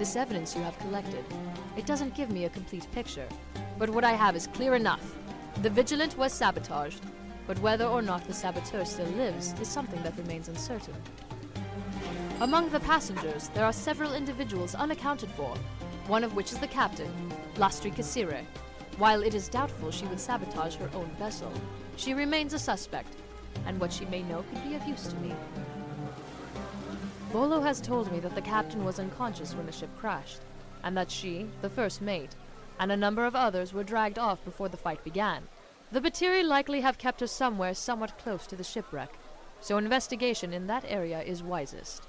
This evidence you have collected, it doesn't give me a complete picture, but what I have is clear enough. The Vigilant was sabotaged, but whether or not the saboteur still lives is something that remains uncertain. Among the passengers, there are several individuals unaccounted for, one of which is the captain, Lastri Kasire. While it is doubtful she would sabotage her own vessel, she remains a suspect, and what she may know could be of use to me. Volo has told me that the captain was unconscious when the ship crashed, and that she, the first mate, and a number of others were dragged off before the fight began. The Batiri likely have kept her somewhere somewhat close to the shipwreck, so investigation in that area is wisest.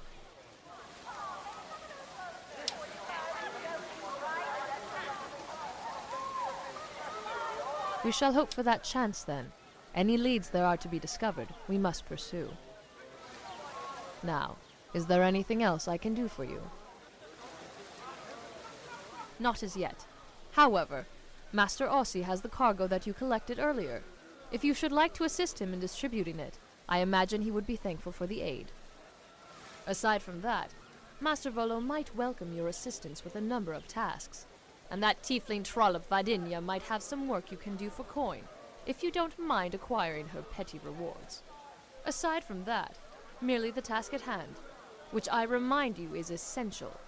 We shall hope for that chance, then. Any leads there are to be discovered, we must pursue. Now, is there anything else I can do for you? Not as yet. However, Master Aussie has the cargo that you collected earlier. If you should like to assist him in distributing it, I imagine he would be thankful for the aid. Aside from that, Master Volo might welcome your assistance with a number of tasks. And that tiefling troll of Vadinia might have some work you can do for coin, if you don't mind acquiring her petty rewards. Aside from that, merely the task at hand, which I remind you is essential.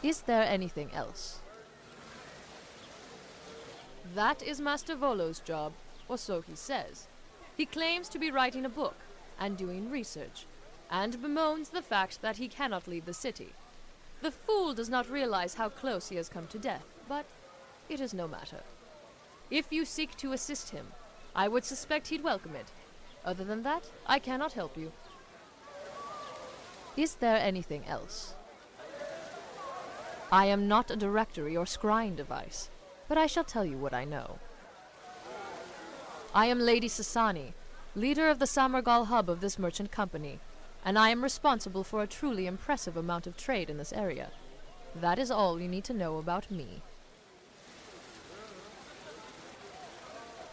Is there anything else? That is Master Volo's job, or so he says. He claims to be writing a book and doing research, and bemoans the fact that he cannot leave the city. The fool does not realize how close he has come to death, but it is no matter. If you seek to assist him, I would suspect he'd welcome it. Other than that, I cannot help you. Is there anything else? I am not a directory or scrying device, but I shall tell you what I know. I am Lady Sasani, leader of the Samargal hub of this merchant company, and I am responsible for a truly impressive amount of trade in this area. That is all you need to know about me.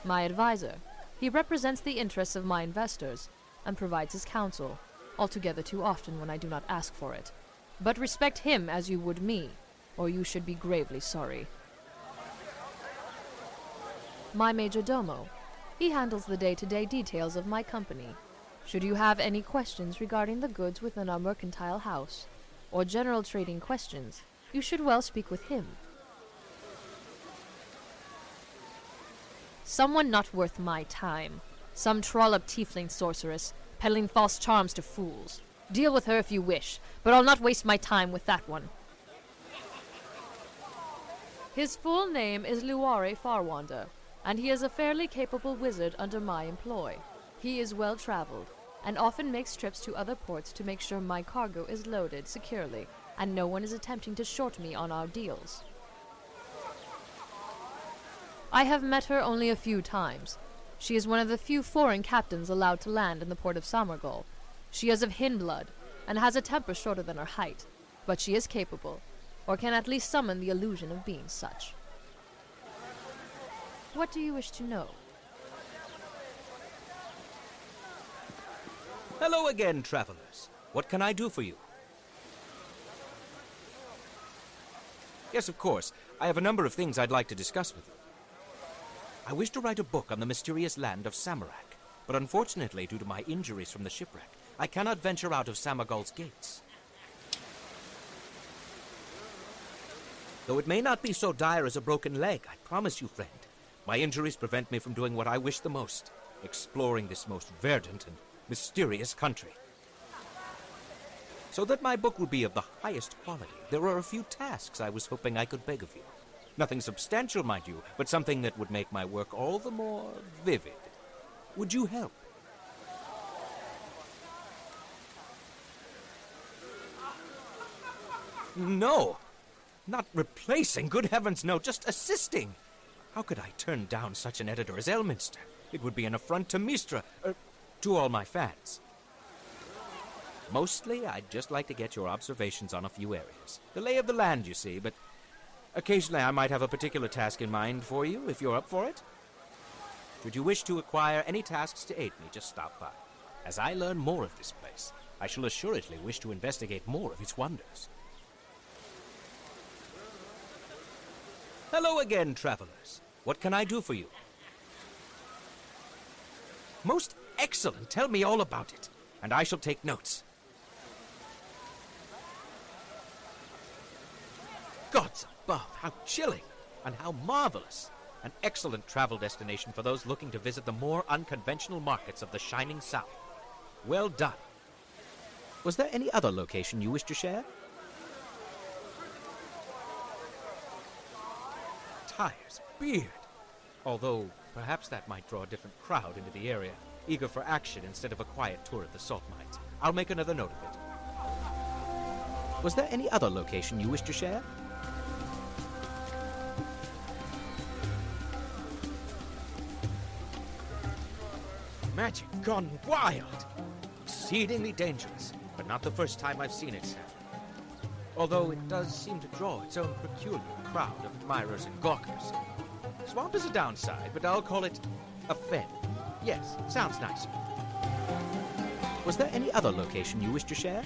My advisor. He represents the interests of my investors, and provides his counsel, altogether too often when I do not ask for it. But respect him as you would me, or you should be gravely sorry. My major domo. He handles the day-to-day details of my company. Should you have any questions regarding the goods within our mercantile house, or general trading questions, you should well speak with him. Someone not worth my time. Some trollop tiefling sorceress, peddling false charms to fools. Deal with her if you wish, but I'll not waste my time with that one. His full name is Luare Farwander, and he is a fairly capable wizard under my employ. He is well-traveled, and often makes trips to other ports to make sure my cargo is loaded securely, and no one is attempting to short me on our deals. I have met her only a few times. She is one of the few foreign captains allowed to land in the port of Samargal. She is of Hin blood, and has a temper shorter than her height, but she is capable, or can at least summon the illusion of being such. What do you wish to know? Hello again, travelers. What can I do for you? Yes, of course. I have a number of things I'd like to discuss with you. I wish to write a book on the mysterious land of Samarak, but unfortunately, due to my injuries from the shipwreck, I cannot venture out of Samargal's gates. Though it may not be so dire as a broken leg, I promise you, friend, my injuries prevent me from doing what I wish the most, exploring this most verdant and mysterious country. So that my book will be of the highest quality, there are a few tasks I was hoping I could beg of you. Nothing substantial, mind you, but something that would make my work all the more vivid. Would you help? No! Not replacing, good heavens no, just assisting! How could I turn down such an editor as Elminster? It would be an affront to Mistra, to all my fans. Mostly, I'd just like to get your observations on a few areas. The lay of the land, you see, but occasionally I might have a particular task in mind for you, if you're up for it. Should you wish to acquire any tasks to aid me, just stop by. As I learn more of this place, I shall assuredly wish to investigate more of its wonders. Hello again, travelers. What can I do for you? Most excellent. Tell me all about it, and I shall take notes. Gods above, how chilling, and how marvelous. An excellent travel destination for those looking to visit the more unconventional markets of the Shining South. Well done. Was there any other location you wish to share? Tires, beard. Although, perhaps that might draw a different crowd into the area, eager for action instead of a quiet tour of the salt mines. I'll make another note of it. Was there any other location you wish to share? Magic gone wild! Exceedingly dangerous, but not the first time I've seen it, Sam. Although it does seem to draw its own peculiar crowd of admirers and gawkers. Swamp is a downside, but I'll call it a fen. Yes, sounds nicer. Was there any other location you wish to share?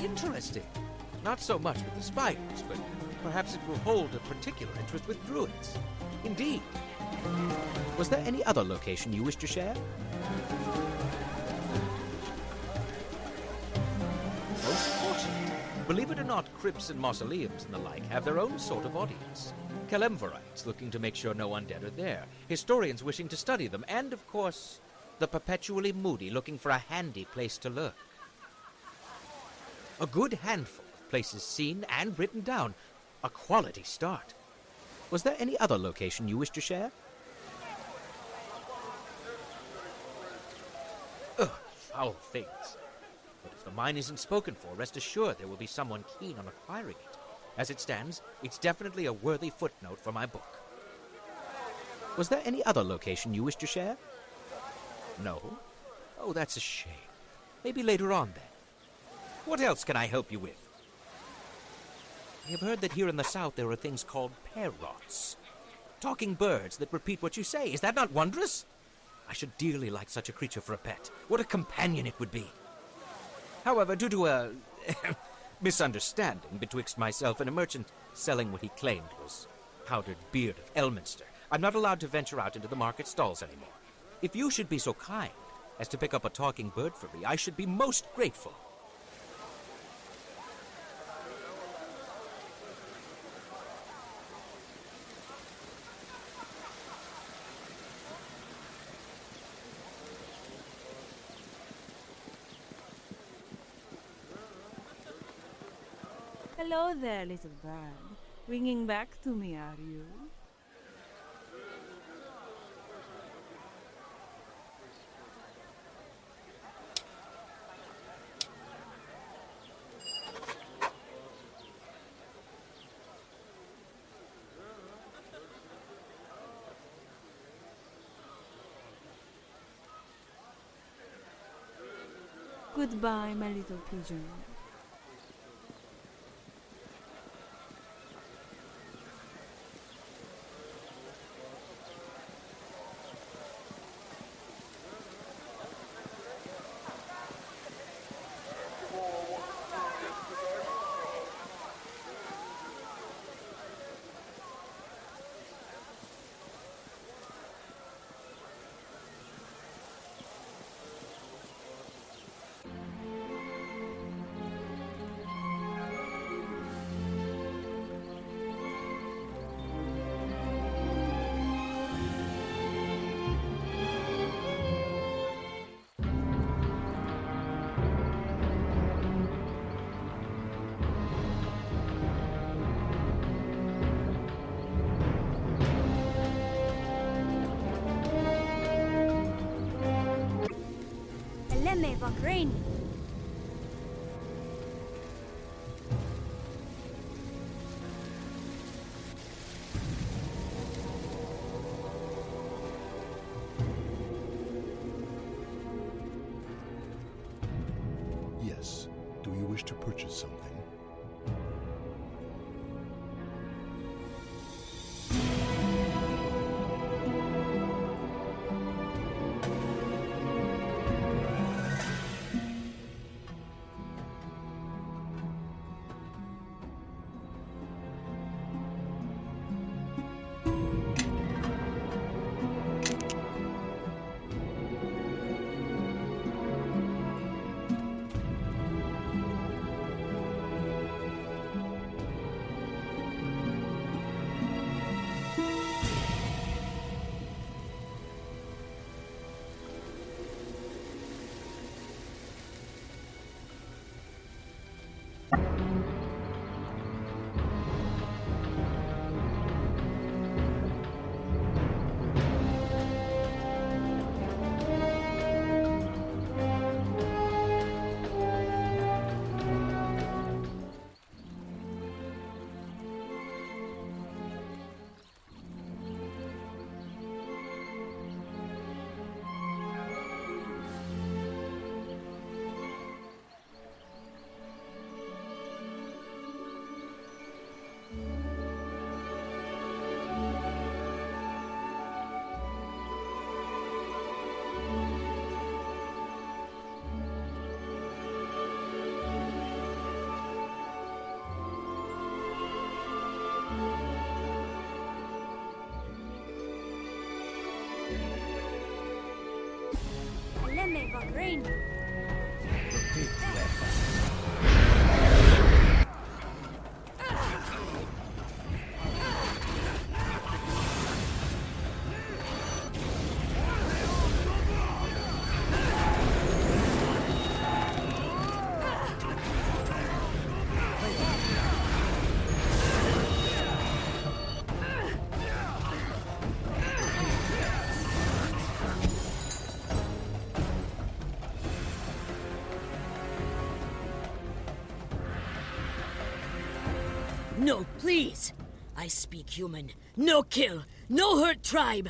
Interesting. Not so much with the spiders, but perhaps it will hold a particular interest with druids. Indeed. Was there any other location you wish to share? Most fortunate. Believe it or not, crypts and mausoleums and the like have their own sort of audience. Kalemvorites looking to make sure no undead are there, historians wishing to study them, and, of course, the perpetually moody looking for a handy place to lurk. A good handful of places seen and written down. A quality start. Was there any other location you wish to share? Ugh, foul things. But if the mine isn't spoken for, rest assured there will be someone keen on acquiring it. As it stands, it's definitely a worthy footnote for my book. Was there any other location you wish to share? No? Oh, that's a shame. Maybe later on, then. What else can I help you with? I have heard that here in the south there are things called parrots. Talking birds that repeat what you say. Is that not wondrous? I should dearly like such a creature for a pet. What a companion it would be. However, due to a misunderstanding betwixt myself and a merchant selling what he claimed was powdered beard of Elminster, I'm not allowed to venture out into the market stalls anymore. If you should be so kind as to pick up a talking bird for me, I should be most grateful. Hello there, little bird. Ringing back to me, are you? Goodbye, my little pigeon. Lemme Vagrani. Yes. Do you wish to purchase something? Vakrain. Repeat that. No, please! I speak human. No kill! No hurt tribe!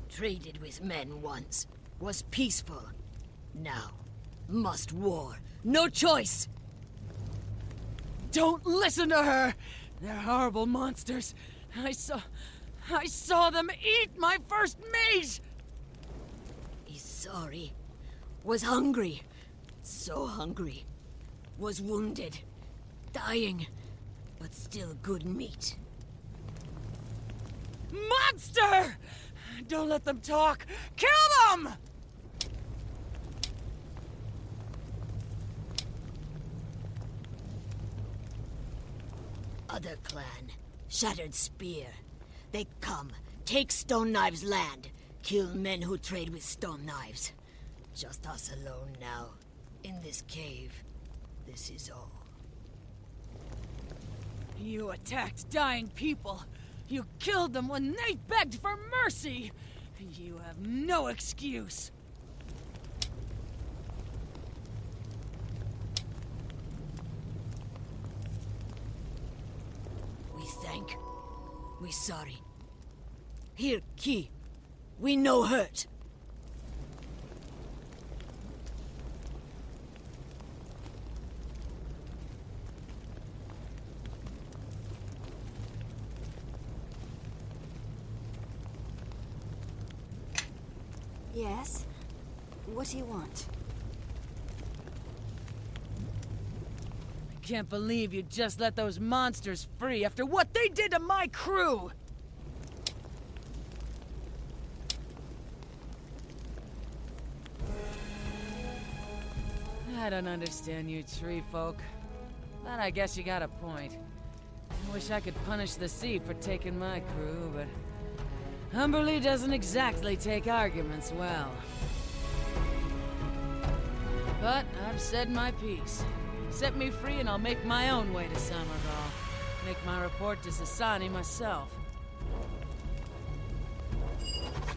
Traded with men once. Was peaceful. Now, must war. No choice! Don't listen to her! They're horrible monsters. I saw them eat my first mate! He's sorry. Was hungry. So hungry. Was wounded. Dying. But still good meat. Monster! Don't let them talk! Kill them! Other clan. Shattered spear. They come. Take Stone Knives' land. Kill men who trade with stone knives. Just us alone now. In this cave. This is all. You attacked dying people. You killed them when they begged for mercy. You have no excuse. We thank. We sorry. Here, Key. We no hurt. Yes? What do you want? I can't believe you just let those monsters free after what they did to my crew! I don't understand you tree folk. But I guess you got a point. I wish I could punish the sea for taking my crew, but Humberly doesn't exactly take arguments well. But I've said my piece. Set me free and I'll make my own way to Summergall. Make my report to Sasani myself.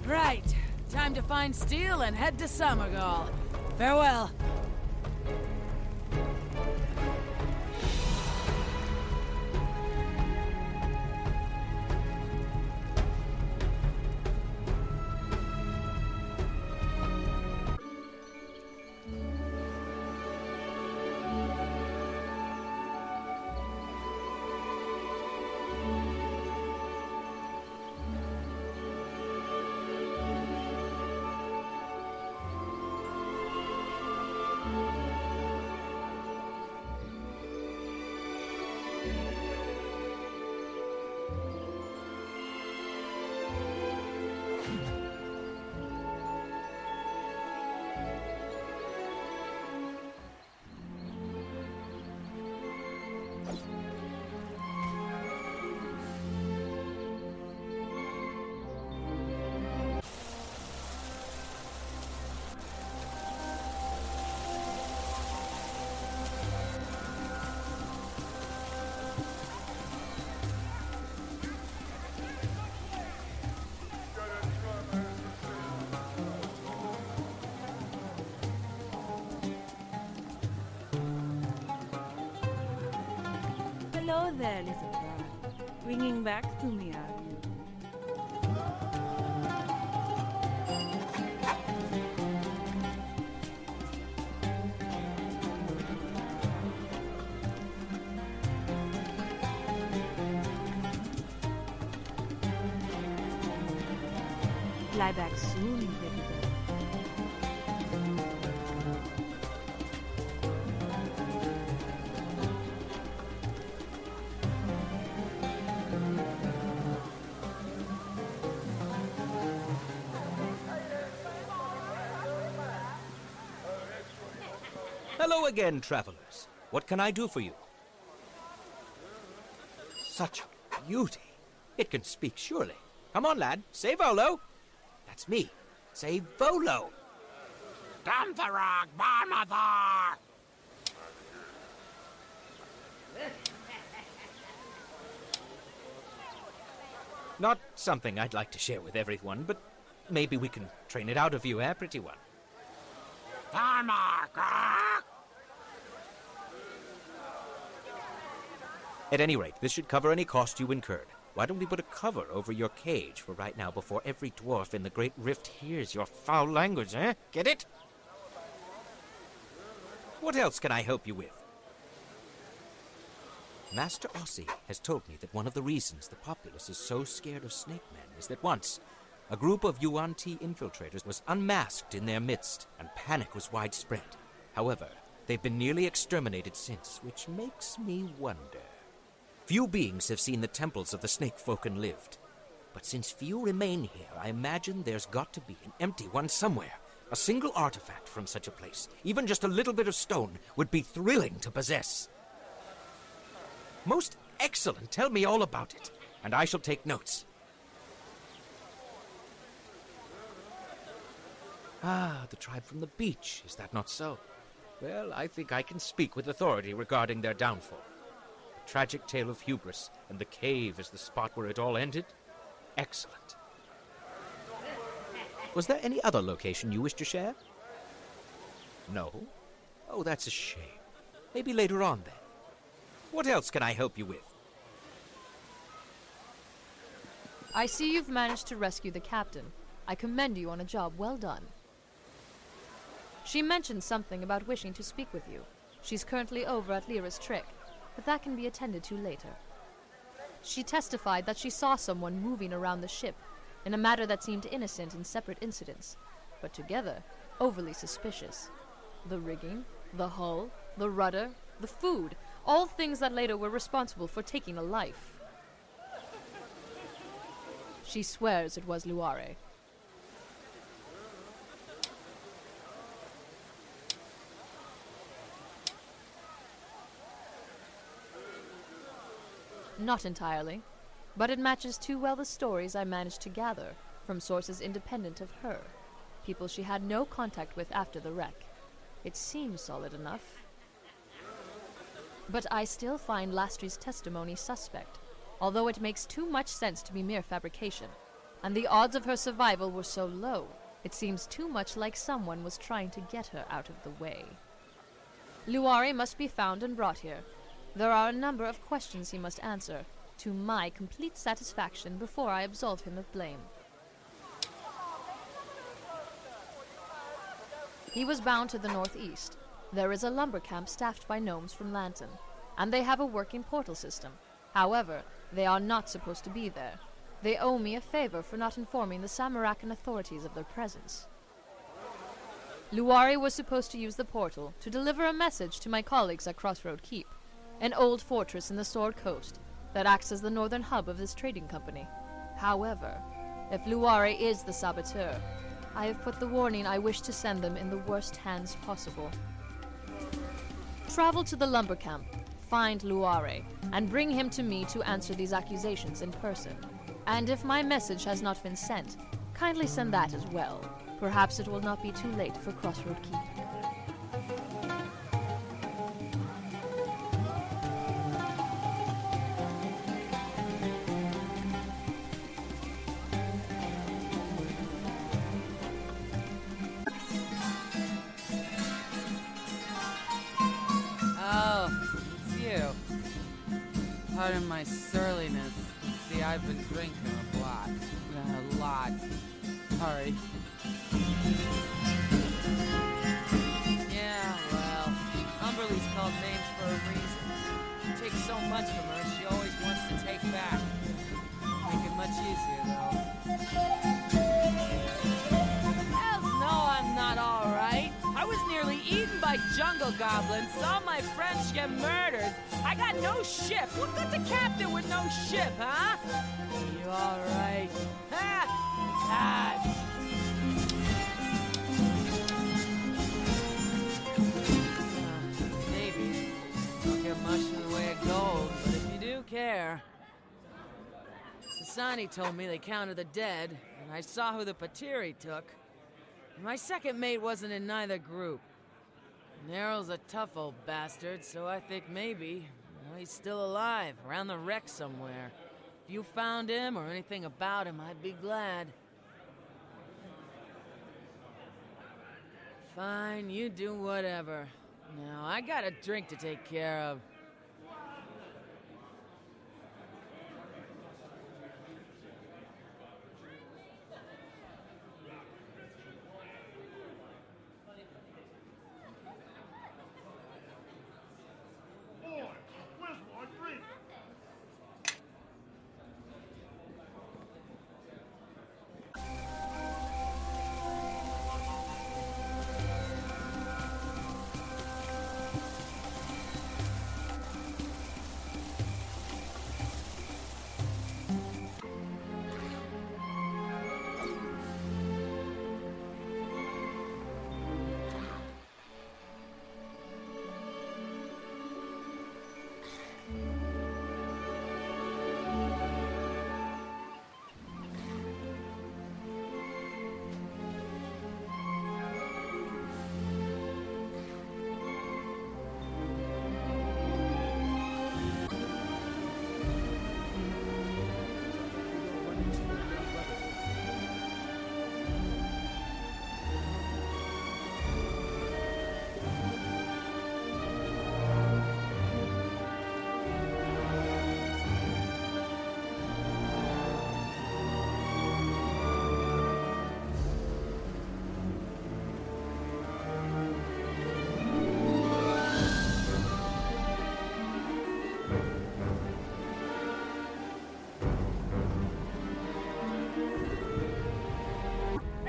Right. Time to find steel and head to Summergall. Farewell. Hello there, little bird. Ringing back to me, are you? Fly back soon, pretty bird. Hello again, travelers. What can I do for you? Such a beauty. It can speak, surely. Come on, lad. Say Volo. That's me. Say Volo. Damtharag, Barmathar! Not something I'd like to share with everyone, but maybe we can train it out of you, eh, pretty one? Dharma! At any rate, this should cover any cost you incurred. Why don't we put a cover over your cage for right now before every dwarf in the Great Rift hears your foul language, eh? Get it? What else can I help you with? Master Ossie has told me that one of the reasons the populace is so scared of snake men is that once a group of Yuan-Ti infiltrators was unmasked in their midst, and panic was widespread. However, they've been nearly exterminated since, which makes me wonder. Few beings have seen the temples of the snake folk and lived. But since few remain here, I imagine there's got to be an empty one somewhere. A single artifact from such a place, even just a little bit of stone, would be thrilling to possess. Most excellent. Tell me all about it, and I shall take notes. Ah, the tribe from the beach. Is that not so? Well, I think I can speak with authority regarding their downfall. A tragic tale of hubris, and the cave is the spot where it all ended? Excellent. Was there any other location you wish to share? No? Oh, that's a shame. Maybe later on, then. What else can I help you with? I see you've managed to rescue the captain. I commend you on a job well done. She mentioned something about wishing to speak with you. She's currently over at Lyra's Trick, but that can be attended to later. She testified that she saw someone moving around the ship in a matter that seemed innocent in separate incidents, but together, overly suspicious. The rigging, the hull, the rudder, the food, all things that later were responsible for taking a life. She swears it was Luare. Not entirely, but it matches too well the stories I managed to gather from sources independent of her, people she had no contact with after the wreck. It seems solid enough. But I still find Lastry's testimony suspect, although it makes too much sense to be mere fabrication, and the odds of her survival were so low, it seems too much like someone was trying to get her out of the way. Luare must be found and brought here. There are a number of questions he must answer, to my complete satisfaction, before I absolve him of blame. He was bound to the northeast. There is a lumber camp staffed by gnomes from Lanton, and they have a working portal system. However, they are not supposed to be there. They owe me a favor for not informing the Samarakan authorities of their presence. Luari was supposed to use the portal to deliver a message to my colleagues at Crossroad Keep, an old fortress in the Sword Coast that acts as the northern hub of this trading company. However, if Luari is the saboteur, I have put the warning I wish to send them in the worst hands possible. Travel to the lumber camp, find Luare, and bring him to me to answer these accusations in person. And if my message has not been sent, kindly send that as well. Perhaps it will not be too late for Crossroad Keep. Pardon my surliness. See, I've been drinking a lot. Sorry. Yeah, well, Umberlee's called names for a reason. It takes so much from her, she always wants to take back. Make it much easier, though. Hells no, I'm not alright. I was nearly eaten by jungle goblins, saw my friends get murdered. I got no ship. What good's a captain with no ship, huh? You alright? Ha! God. Sani told me they counted the dead, and I saw who the Patiri took. My second mate wasn't in neither group. Neryl's a tough old bastard, so I think maybe he's still alive, around the wreck somewhere. If you found him or anything about him, I'd be glad. Fine, you do whatever. Now, I got a drink to take care of.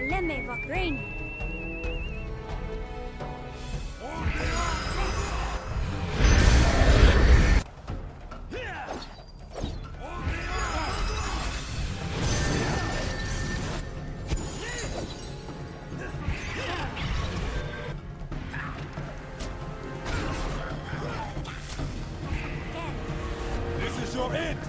Lemme Vakrain. This is your end!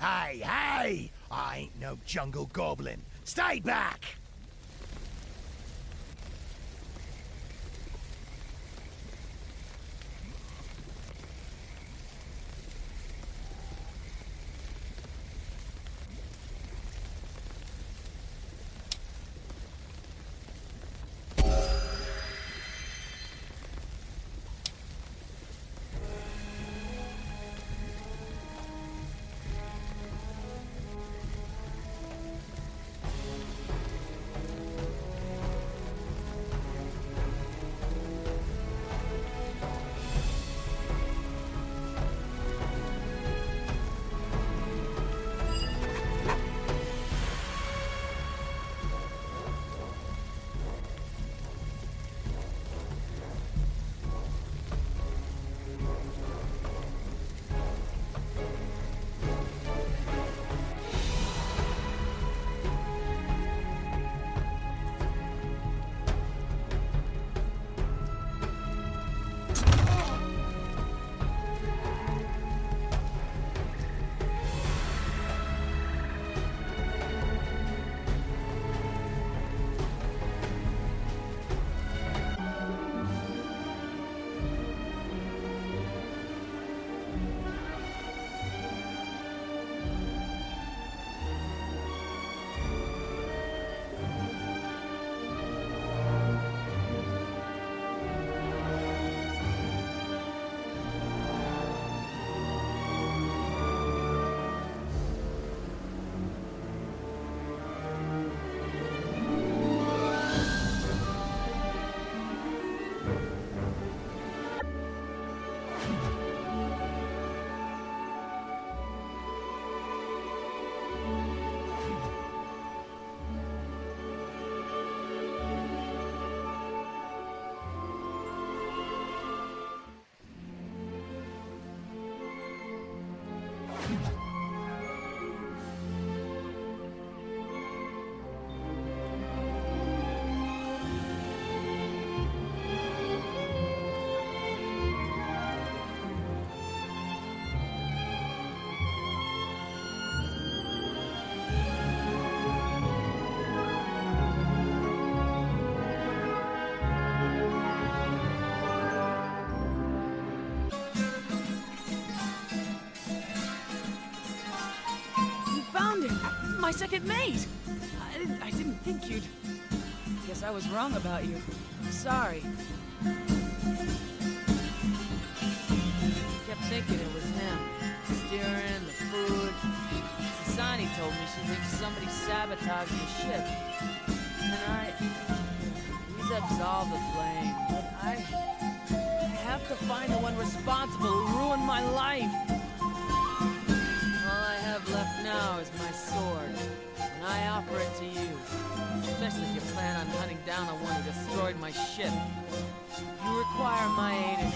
Hey, hey! I ain't no jungle goblin. Stay back! my second mate! I didn't think you'd... Guess I was wrong about you. Sorry. Kept thinking it was him. Steering, the food. Sasani told me she thinks somebody sabotaged the ship. And he's absolved the blame. But I have to find the one responsible who ruined my life. All I have left now is my sword. And I offer it to you. Especially if you plan on hunting down the one who destroyed my ship. You require my aid